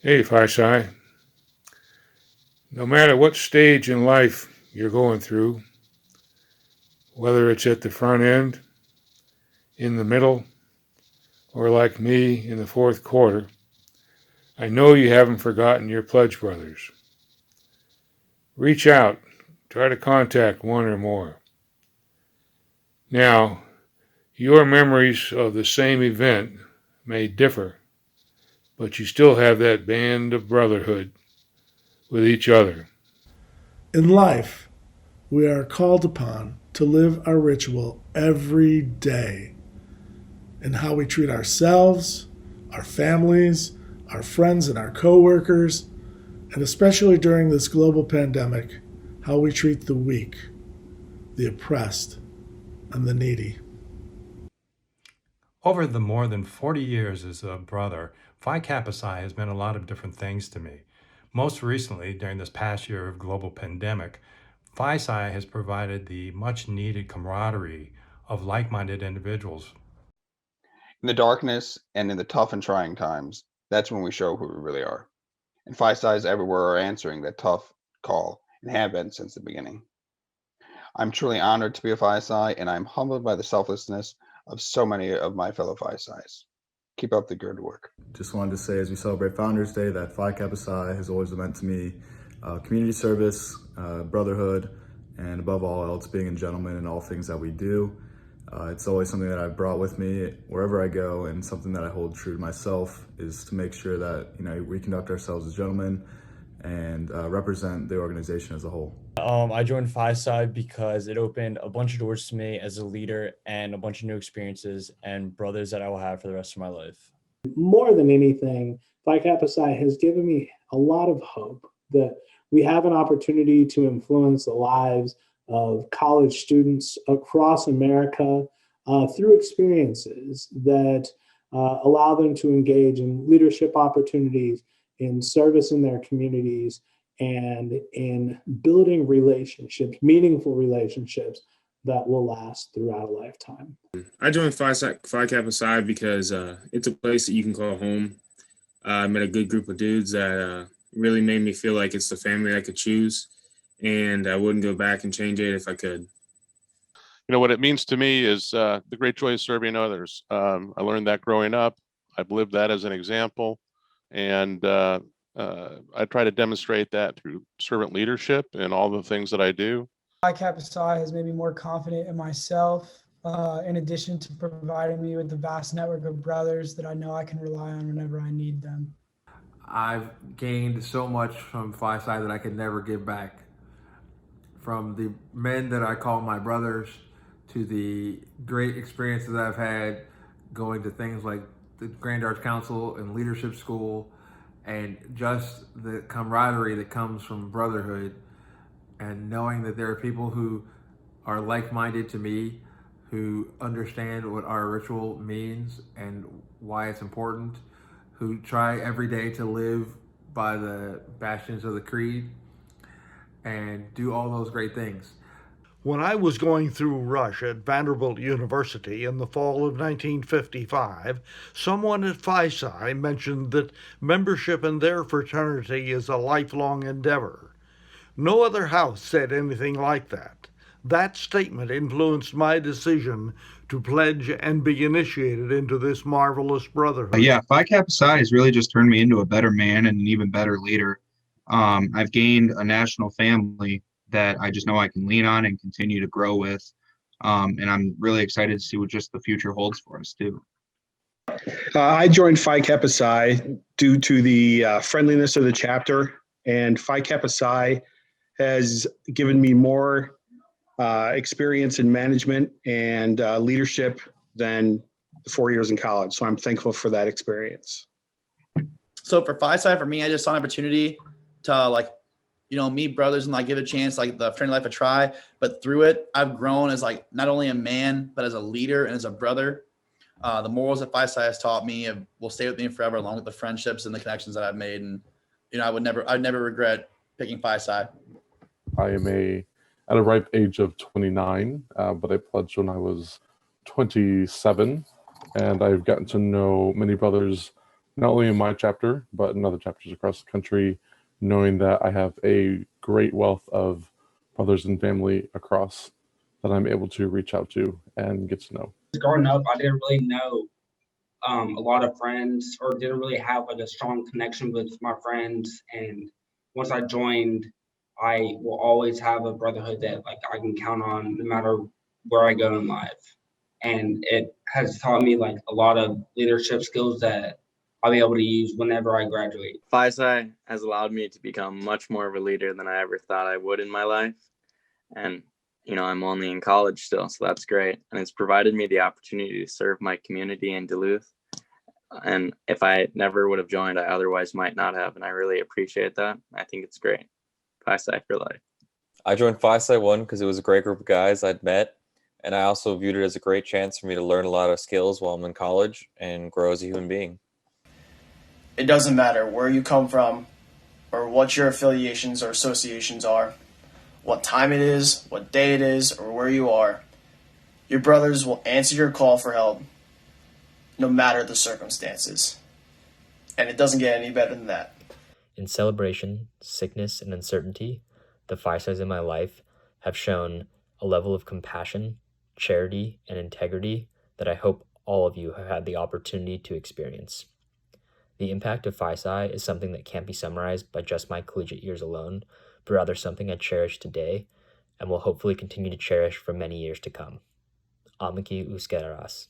Hey, Phi Psi. No matter what stage in life you're going through, whether it's at the front end, in the middle, or like me in the fourth quarter, I know you haven't forgotten your pledge brothers. Reach out, try to contact one or more. Now, your memories of the same event may differ, but you still have that band of brotherhood with each other. In life, we are called upon to live our ritual every day in how we treat ourselves, our families, our friends, and our coworkers, and especially during this global pandemic, how we treat the weak, the oppressed, and the needy. Over the more than 40 years as a brother, Phi Kappa Psi has meant a lot of different things to me. Most recently, during this past year of global pandemic, Phi Psi has provided the much needed camaraderie of like minded individuals. In the darkness and in the tough and trying times, that's when we show who we really are. And Phi Psis everywhere are answering that tough call and have been since the beginning. I'm truly honored to be a Phi Psi, and I'm humbled by the selflessness of so many of my fellow Phi Psis. Keep up the good work. Just wanted to say, as we celebrate Founders Day, that Phi Kappa Psi has always meant to me community service, brotherhood, and above all else, being a gentleman in all things that we do. It's always something that I've brought with me wherever I go, and something that I hold true to myself is to make sure that we conduct ourselves as gentlemen and represent the organization as a whole. I joined Phi Psi because it opened a bunch of doors to me as a leader and a bunch of new experiences and brothers that I will have for the rest of my life. More than anything, Phi Kappa Psi has given me a lot of hope that we have an opportunity to influence the lives of college students across America through experiences that allow them to engage in leadership opportunities, in service in their communities, and in building relationships, meaningful relationships that will last throughout a lifetime. I joined Phi Kappa Psi because it's a place that you can call home. I met a good group of dudes that really made me feel like it's the family I could choose, and I wouldn't go back and change it if I could. What it means to me is the great joy of serving others. I learned that growing up. I've lived that as an example, and I try to demonstrate that through servant leadership and all the things that I do. Phi Kappa Psi has made me more confident in myself, in addition to providing me with the vast network of brothers that I know I can rely on whenever I need them. I've gained so much from Phi Psi that I could never give back. From the men that I call my brothers to the great experiences I've had going to things like the Grand Arts Council and Leadership School, and just the camaraderie that comes from brotherhood, and knowing that there are people who are like-minded to me, who understand what our ritual means and why it's important, who try every day to live by the bastions of the creed and do all those great things. When I was going through rush at Vanderbilt University in the fall of 1955, someone at Phi Psi mentioned that membership in their fraternity is a lifelong endeavor. No other house said anything like that. That statement influenced my decision to pledge and be initiated into this marvelous brotherhood. Yeah, Phi Kappa Psi has really just turned me into a better man and an even better leader. I've gained a national family that I just know I can lean on and continue to grow with. And I'm really excited to see what just the future holds for us too. I joined Phi Kappa Psi due to the friendliness of the chapter, and Phi Kappa Psi has given me more experience in management and leadership than the 4 years in college. So I'm thankful for that experience. So for Phi Psi, for me, I just saw an opportunity to meet brothers and give it a chance, like the friendly life a try. But through it, I've grown as not only a man, but as a leader and as a brother. The morals that Phi Psi has taught me will stay with me forever, along with the friendships and the connections that I've made. And I'd never regret picking Phi Psi. I am at a ripe age of 29, but I pledged when I was 27, and I've gotten to know many brothers not only in my chapter, but in other chapters across the country, knowing that I have a great wealth of brothers and family across that I'm able to reach out to and get to know. Growing up, I didn't really know a lot of friends, or didn't really have like a strong connection with my friends. And once I joined, I will always have a brotherhood that like I can count on no matter where I go in life. And it has taught me like a lot of leadership skills that I'll be able to use whenever I graduate. Phi Psi has allowed me to become much more of a leader than I ever thought I would in my life. And, I'm only in college still, so that's great. And it's provided me the opportunity to serve my community in Duluth. And if I never would have joined, I otherwise might not have. And I really appreciate that. I think it's great. Phi Psi for life. I joined Phi Psi 1 because it was a great group of guys I'd met. And I also viewed it as a great chance for me to learn a lot of skills while I'm in college and grow as a human being. It doesn't matter where you come from or what your affiliations or associations are, what time it is, what day it is, or where you are. Your brothers will answer your call for help, no matter the circumstances. And it doesn't get any better than that. In celebration, sickness, and uncertainty, the Phi Psis in my life have shown a level of compassion, charity, and integrity that I hope all of you have had the opportunity to experience. The impact of Phi Psi is something that can't be summarized by just my collegiate years alone, but rather something I cherish today and will hopefully continue to cherish for many years to come. Amiki Uskeras.